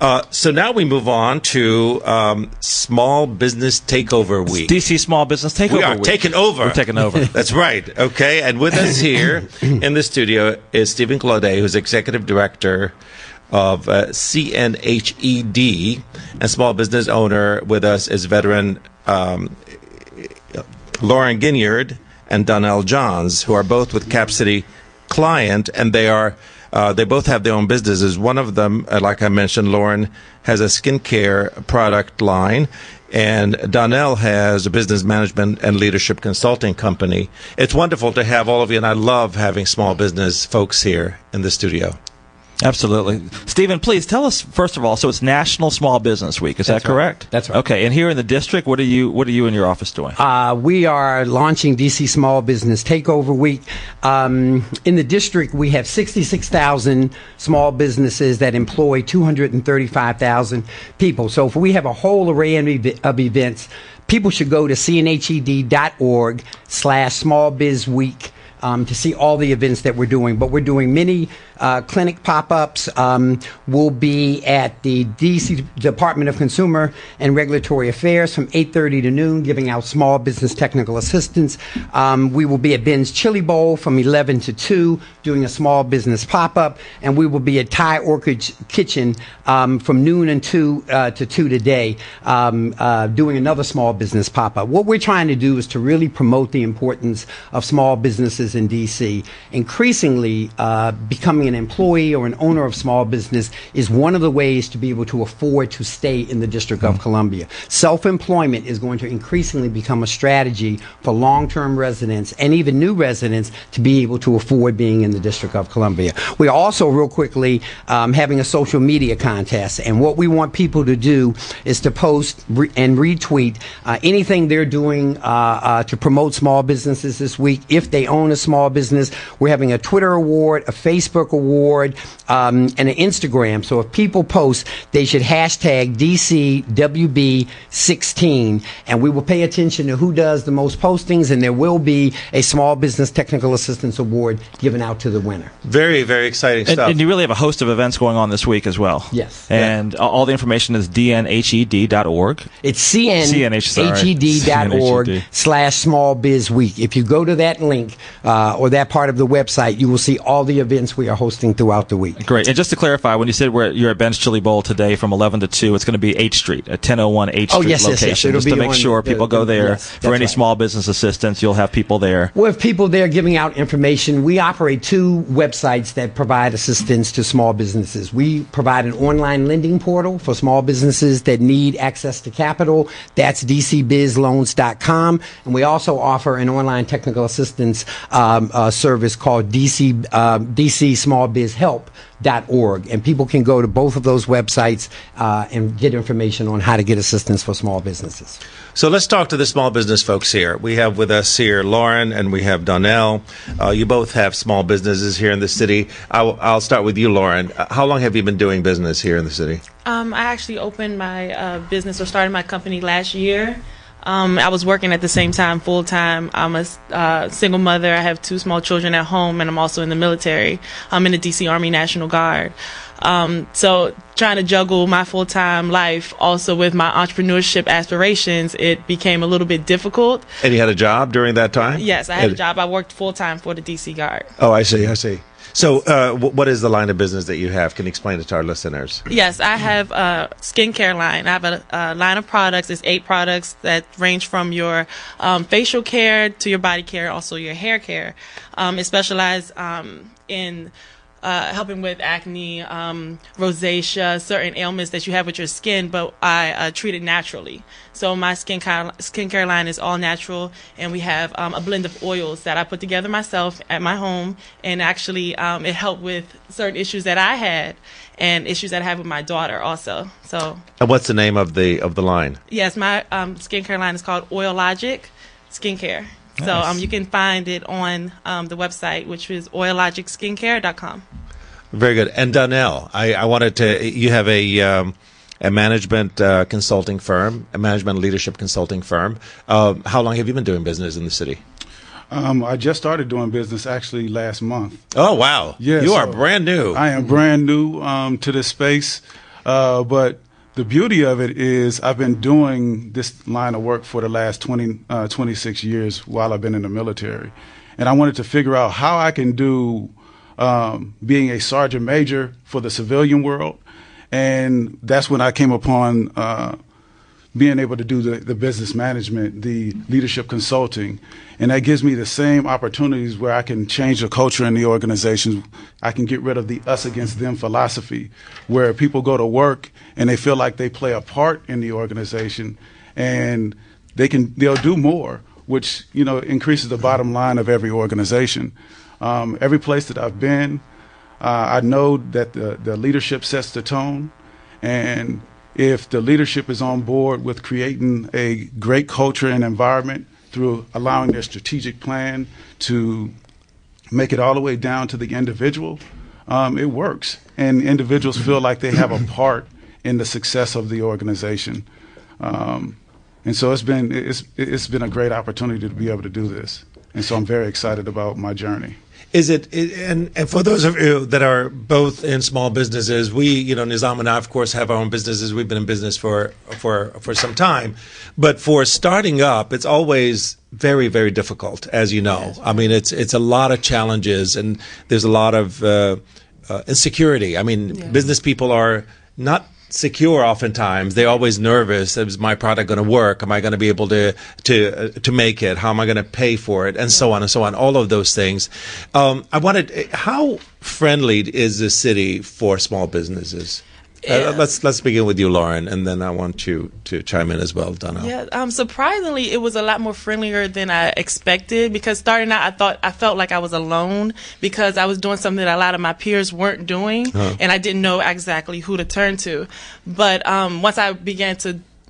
So now we move on to Small Business Takeover Week. DC Small Business Takeover Week. We are taking over. We're taking over. That's right. Okay. And with us here in the studio is Stephen Claudet, who's Executive Director of CNHED, and small business owner. With us is veteran Lauren Ginyard and Donnell Johns, who are both with Cap City Client, and they both have their own businesses. One of them, like I mentioned, Lauren has a skincare product line, and Donnell has a business management and leadership consulting company. It's wonderful to have all of you, and I love having small business folks here in the studio. Absolutely. Stephen, please tell us, first of all, so it's National Small Business Week. Is that correct? Right. That's right. Okay. And here in the district, what are you in your office doing? We are launching DC Small Business Takeover Week. In the district, we have 66,000 small businesses that employ 235,000 people. So if we have a whole array of events, people should go to cnhed.org/smallbizweek to see all the events that we're doing. But we're doing many clinic pop-ups. We'll be at the D.C. Department of Consumer and Regulatory Affairs from 8:30 to noon, giving out small business technical assistance. We will be at Ben's Chili Bowl from 11 to 2, doing a small business pop-up. And we will be at Thai Orchid Kitchen from noon and 2 to 2 today, doing another small business pop-up. What we're trying to do is to really promote the importance of small businesses in D.C. Increasingly, becoming an employee or an owner of small business is one of the ways to be able to afford to stay in the District of Columbia. Self-employment is going to increasingly become a strategy for long-term residents and even new residents to be able to afford being in the District of Columbia. We are also, real quickly, having a social media contest, and what we want people to do is to post and retweet anything they're doing to promote small businesses this week. If they own a small business, we're having a Twitter award, a Facebook award, and an Instagram. So if people post, they should hashtag DCWB16, and we will pay attention to who does the most postings, and there will be a Small Business Technical Assistance Award given out to the winner. Very, very exciting stuff. And you really have a host of events going on this week as well. Yes. And all the information is dnhed.org. It's cnhed.org/smallbizweek. If you go to that link or that part of the website, you will see all the events we are hosting throughout the week. Great. And just to clarify, when you said you're at Ben's Chili Bowl today from 11 to 2, it's going to be H Street, at 1001 H Street location. Yes. Just to make sure people go there for any small business assistance. You'll have people there. We'll have people there giving out information. We operate 2 websites that provide assistance to small businesses. We provide an online lending portal for small businesses that need access to capital. That's dcbizloans.com. And we also offer an online technical assistance service called DCSmallBizHelp.org, and people can go to both of those websites and get information on how to get assistance for small businesses. So let's talk to the small business folks here. We have with us here Lauren and we have Donnell. You both have small businesses here in the city. I'll start with you, Lauren. How long have you been doing business here in the city? I actually opened my business or started my company last year. I was working at the same time full time. I'm a single mother. I have 2 small children at home, and I'm also in the military. I'm in the DC Army National Guard. So trying to juggle my full-time life also with my entrepreneurship aspirations, it became a little bit difficult. And you had a job during that time? Yes, I had a job. I worked full-time for the DC Guard. Oh, I see. So what is the line of business that you have? Can you explain it to our listeners? Yes, I have a skincare line. I have a line of products. It's 8 products that range from your facial care to your body care, also your hair care. It specializes in helping with acne, rosacea, certain ailments that you have with your skin, but I treat it naturally. So my skincare line is all natural, and we have a blend of oils that I put together myself at my home, and actually it helped with certain issues that I had and issues that I have with my daughter also. So. And what's the name of the line? Yes, my skincare line is called Oil Logic Skincare. Nice. So you can find it on the website, which is oillogic.skincare.com. Very good. And Donnell, I wanted to. You have a management consulting firm, a management leadership consulting firm. How long have you been doing business in the city? I just started doing business actually last month. Oh wow! Yeah, you are brand new. I am brand new to this space. But the beauty of it is I've been doing this line of work for the last 26 years while I've been in the military. And I wanted to figure out how I can do being a sergeant major for the civilian world. And that's when I came upon being able to do the business management, the leadership consulting. And that gives me the same opportunities where I can change the culture in the organizations. I can get rid of the us against them philosophy, where people go to work and they feel like they play a part in the organization, and they'll do more, which increases the bottom line of every organization. Every place that I've been, I know that the leadership sets the tone, and if the leadership is on board with creating a great culture and environment through allowing their strategic plan to make it all the way down to the individual, it works. And individuals feel like they have a part in the success of the organization. And so it's been a great opportunity to be able to do this. And so I'm very excited about my journey. Is it, and for those of you that are both in small businesses, we, Nizam and I, of course, have our own businesses. We've been in business for some time. But for starting up, it's always very, very difficult, as you know. I mean, it's a lot of challenges, and there's a lot of insecurity. I mean, business people are not secure oftentimes. They're always nervous. Is my product going to work? Am I going to be able to make it? How am I going to pay for it? And so on and so on. All of those things. How friendly is the city for small businesses? Let's begin with you, Lauren, and then I want you to chime in as well, Donna. Yeah, surprisingly, it was a lot more friendlier than I expected, because starting out, I felt like I was alone because I was doing something that a lot of my peers weren't doing, and I didn't know exactly who to turn to. But once I began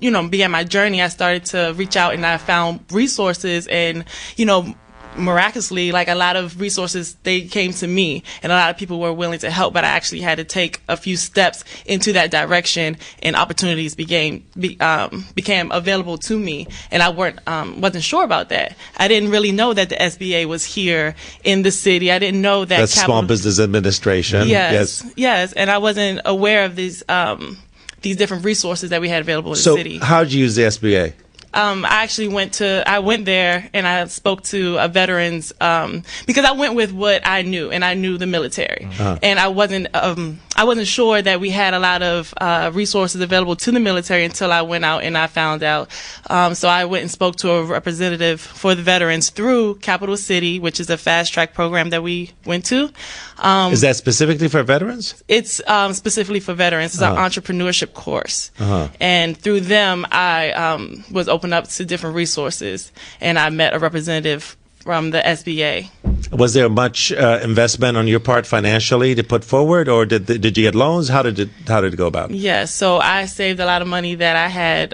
my journey, I started to reach out, and I found resources, and miraculously, like a lot of resources, they came to me, and a lot of people were willing to help, but I actually had to take a few steps into that direction, and opportunities became available to me, and I wasn't sure about that. I didn't really know that the SBA was here in the city. I didn't know that that's Small Business Administration. Yes, and I wasn't aware of these different resources that we had available in the city. So how did you use the SBA? I went there and I spoke to veterans, because I went with what I knew, and I knew the military, and I wasn't sure that we had a lot of resources available to the military until I went out and I found out. So I went and spoke to a representative for the veterans through Capital City, which is a fast track program that we went to. Is that specifically for veterans? It's specifically for veterans. It's an entrepreneurship course, and through them I was opened up to different resources, and I met a representative from the SBA. Was there much investment on your part financially to put forward, or did you get loans? How did it go about? Yes, so I saved a lot of money that I had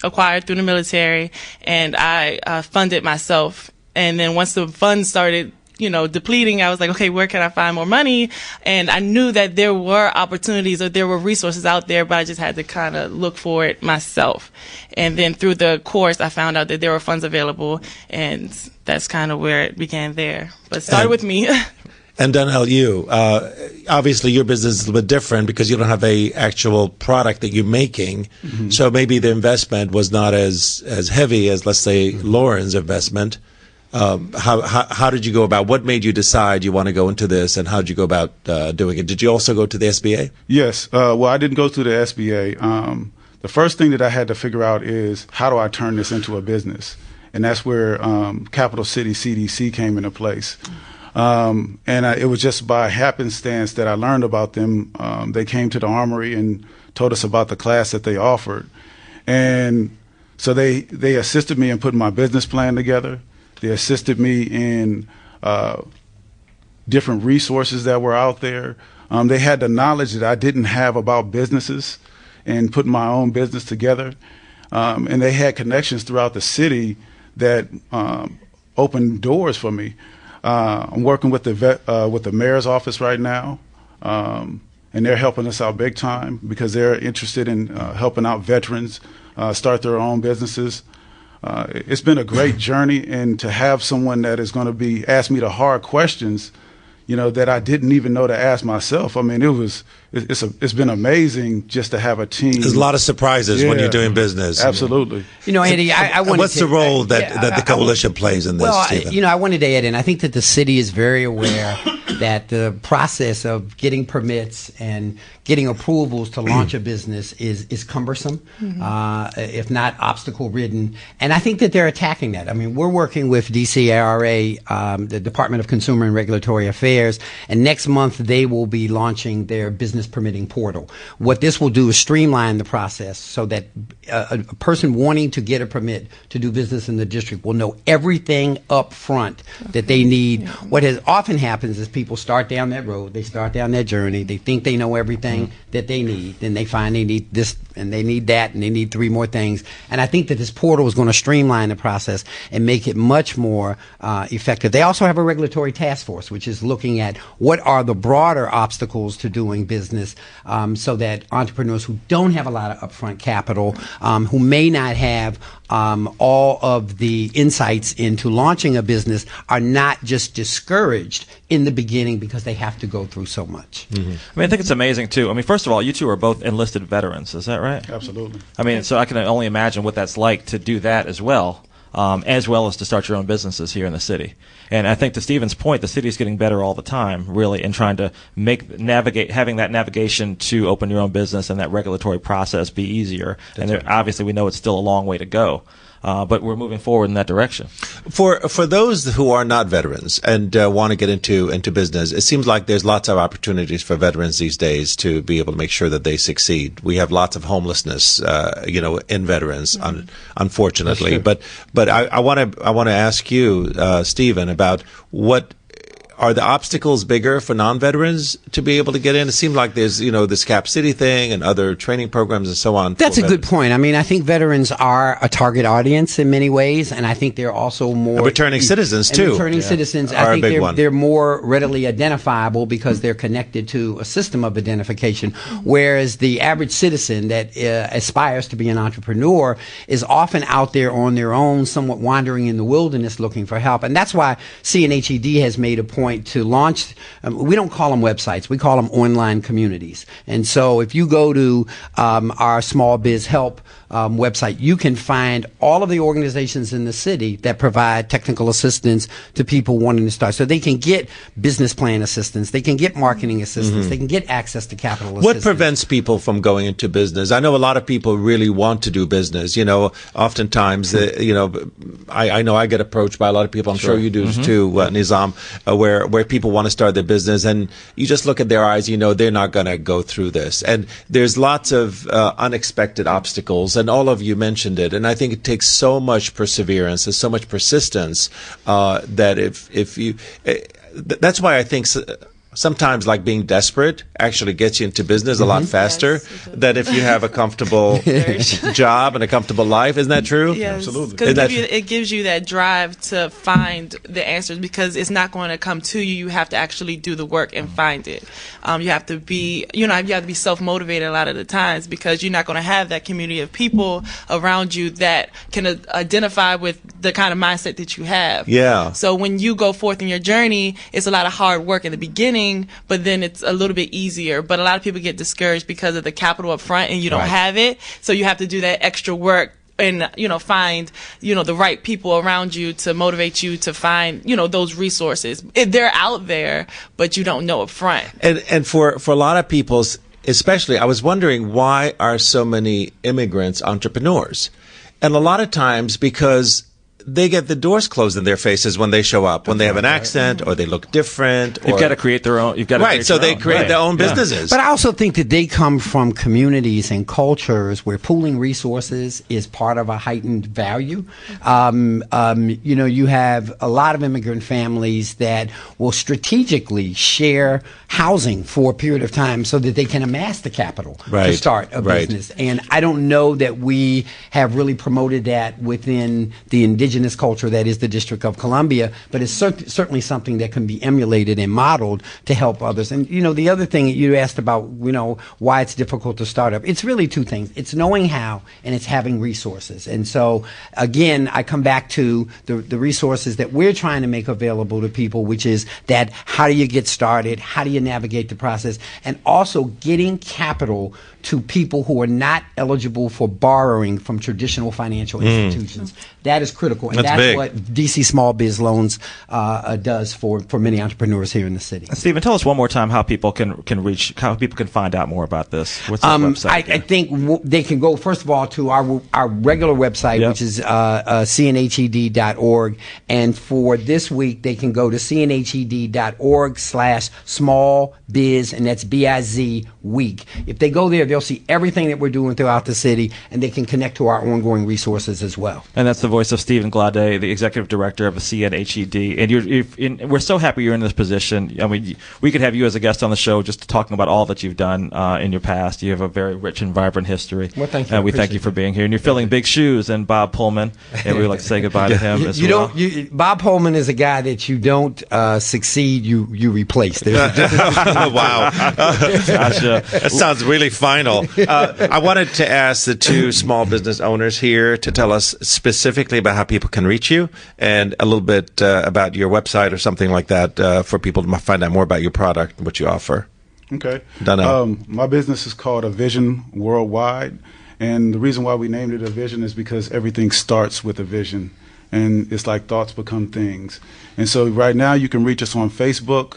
acquired through the military, and I funded myself. And then once the funds started depleting, I was like, okay, where can I find more money? And I knew that there were opportunities, or there were resources out there, but I just had to kind of look for it myself. And then through the course, I found out that there were funds available, and that's kind of where it began there. But it started with me. And Donnell, you, obviously your business is a little bit different because you don't have a actual product that you're making. Mm-hmm. So maybe the investment was not as heavy as, let's say, Lauren's investment. How did you go about? What made you decide you want to go into this, and how did you go about doing it? Did you also go to the SBA? Yes. Well, I didn't go to the SBA. The first thing that I had to figure out is, how do I turn this into a business? And that's where Capital City CDC came into place. It was just by happenstance that I learned about them. They came to the Armory and told us about the class that they offered. And so they assisted me in putting my business plan together. They assisted me in different resources that were out there. They had the knowledge that I didn't have about businesses and putting my own business together. And they had connections throughout the city that opened doors for me. I'm working with the mayor's office right now, and they're helping us out big time because they're interested in helping out veterans start their own businesses. It's been a great journey, and to have someone that is going to be ask me the hard questions, that I didn't even know to ask myself. I mean, it's been amazing just to have a team. There's a lot of surprises when Yeah. you're doing business. Absolutely. Andy, I wanted What's to, the role that the coalition plays in this, Well, Stephen? I wanted to add in, I think that the city is very aware that the process of getting permits and getting approvals to launch a business is cumbersome, if not obstacle-ridden. And I think that they're attacking that. I mean, we're working with DCRA, the Department of Consumer and Regulatory Affairs, and next month they will be launching their business permitting portal. What this will do is streamline the process so that a person wanting to get a permit to do business in the district will know everything up front that they need. What has often happens is people start down that road, they start down that journey, they think they know everything that they need, then they find they need this and they need that and they need 3 more things. And I think that this portal is going to streamline the process and make it much more effective. They also have a regulatory task force, which is looking at what are the broader obstacles to doing business, so that entrepreneurs who don't have a lot of upfront capital, who may not have all of the insights into launching a business, are not just discouraged in the beginning because they have to go through so much. I mean, I think it's amazing too. I mean, first of all, you two are both enlisted veterans. Is that right? Absolutely. I mean, so I can only imagine what that's like to do that as well as to start your own businesses here in the city. And I think to Stephen's point, the city is getting better all the time, really, in trying to having that navigation to open your own business and that regulatory process be easier. Obviously, we know it's still a long way to go. But we're moving forward in that direction. For those who are not veterans and want to get into business, it seems like there's lots of opportunities for veterans these days to be able to make sure that they succeed. We have lots of homelessness, in veterans, unfortunately. But I want to ask you, Stephen, about what. Are the obstacles bigger for non-veterans to be able to get in? It seems like there's, this Cap City thing and other training programs and so on. That's a good point. I mean, I think veterans are a target audience in many ways, and I think they're also more... And returning citizens, too. Returning citizens, are I think one. they're more readily identifiable because they're connected to a system of identification, whereas the average citizen that aspires to be an entrepreneur is often out there on their own, somewhat wandering in the wilderness looking for help. And that's why CNHED has made a point to launch, we don't call them websites, we call them online communities. And so if you go to our Small Biz Help website, you can find all of the organizations in the city that provide technical assistance to people wanting to start. So they can get business plan assistance, they can get marketing assistance, they can get access to capital assistance. What prevents people from going into business? I know a lot of people really want to do business. Oftentimes, I know I get approached by a lot of people, I'm sure you do too, Nizam, where people want to start their business and you just look at their eyes, they're not going to go through this. And there's lots of unexpected obstacles. And all of you mentioned it, and I think it takes so much perseverance and so much persistence that if you, that's why I think sometimes like being desperate actually gets you into business a lot faster than if you have a comfortable job and a comfortable life. Isn't that true? Yes, Absolutely. because it gives you that drive to find the answers, because it's not going to come to you. You have to actually do the work and find it. You have to be, you have to be self-motivated a lot of the times, because you're not going to have that community of people around you that can identify with the kind of mindset that you have. Yeah. So when you go forth in your journey, it's a lot of hard work in the beginning, but then it's a little bit easier. But a lot of people get discouraged because of the capital up front and you don't have it. So you have to do that extra work and, find, the right people around you to motivate you to find, those resources. They're out there, but you don't know up front. And for a lot of people, especially, I was wondering, why are so many immigrants entrepreneurs? And a lot of times because they get the doors closed in their faces when they show up, when they have an accent or they look different. You've got to create their own. You've got to right. So they create their own businesses. But I also think that they come from communities and cultures where pooling resources is part of a heightened value. You have a lot of immigrant families that will strategically share housing for a period of time so that they can amass the capital to start a business. And I don't know that we have really promoted that within the indigenous indigenous culture that is the District of Columbia, but it's certainly something that can be emulated and modeled to help others. And, the other thing you asked about, why it's difficult to start up, it's really two things. It's knowing how, and it's having resources. And so, again, I come back to the resources that we're trying to make available to people, which is that how do you get started? How do you navigate the process? And also getting capital to people who are not eligible for borrowing from traditional financial institutions. That is critical. And that's big. what DC Small Biz Loans does for many entrepreneurs here in the city. Stephen, tell us one more time how people can find out more about this. What's that website? I think they can go, first of all, to our regular website, which is cnhed.org. And for this week, they can go to cnhed.org/smallbiz, and that's BIZ week. If they go there, they'll see everything that we're doing throughout the city, and they can connect to our ongoing resources as well. And that's the voice of Stephen Glade, the executive director of CNHED. And we're so happy you're in this position. I mean, we could have you as a guest on the show just talking about all that you've done in your past. You have a very rich and vibrant history. Well, thank you. And we thank you for being here. And you're filling big shoes, and Bob Pullman, and we would like to say goodbye to him as well. Bob Pullman is a guy that you don't succeed, you replace. Wow. Gotcha. That sounds really final. I wanted to ask the two small business owners here to tell us specifically about how people can reach you, and a little bit about your website or something like that for people to find out more about your product and what you offer. Okay. Donnell. My business is called Avision Worldwide, and the reason why we named it Avision is because everything starts with a vision, and it's like thoughts become things. And so right now you can reach us on Facebook,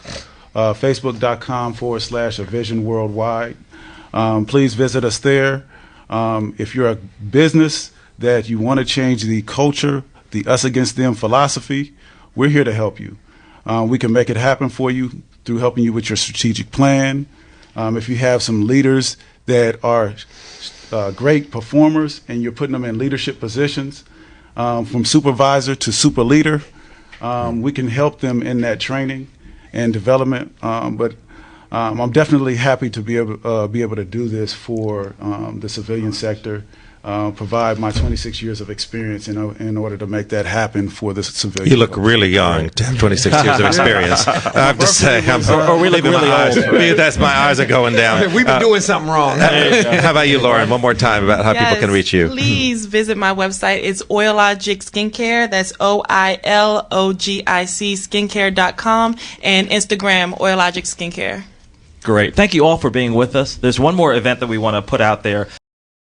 facebook.com/Avision Worldwide. Please visit us there. If you're a business that you want to change the culture, the us against them philosophy, we're here to help you. We can make it happen for you through helping you with your strategic plan. If you have some leaders that are great performers and you're putting them in leadership positions, from supervisor to super leader, we can help them in that training and development. But I'm definitely happy to be able to do this for the civilian sector, provide my 26 years of experience in order to make that happen for the civilian. You look really young to have 26 years of experience. I have to say, or we look really old. That's my eyes are going down. We've been doing something wrong. How about you, Lauren? One more time about how people can reach you. Please visit my website. It's Oilogic Skincare. That's OILOGIC skincare.com, and Instagram, Oilogic Skincare. Great. Thank you all for being with us. There's one more event that we want to put out there.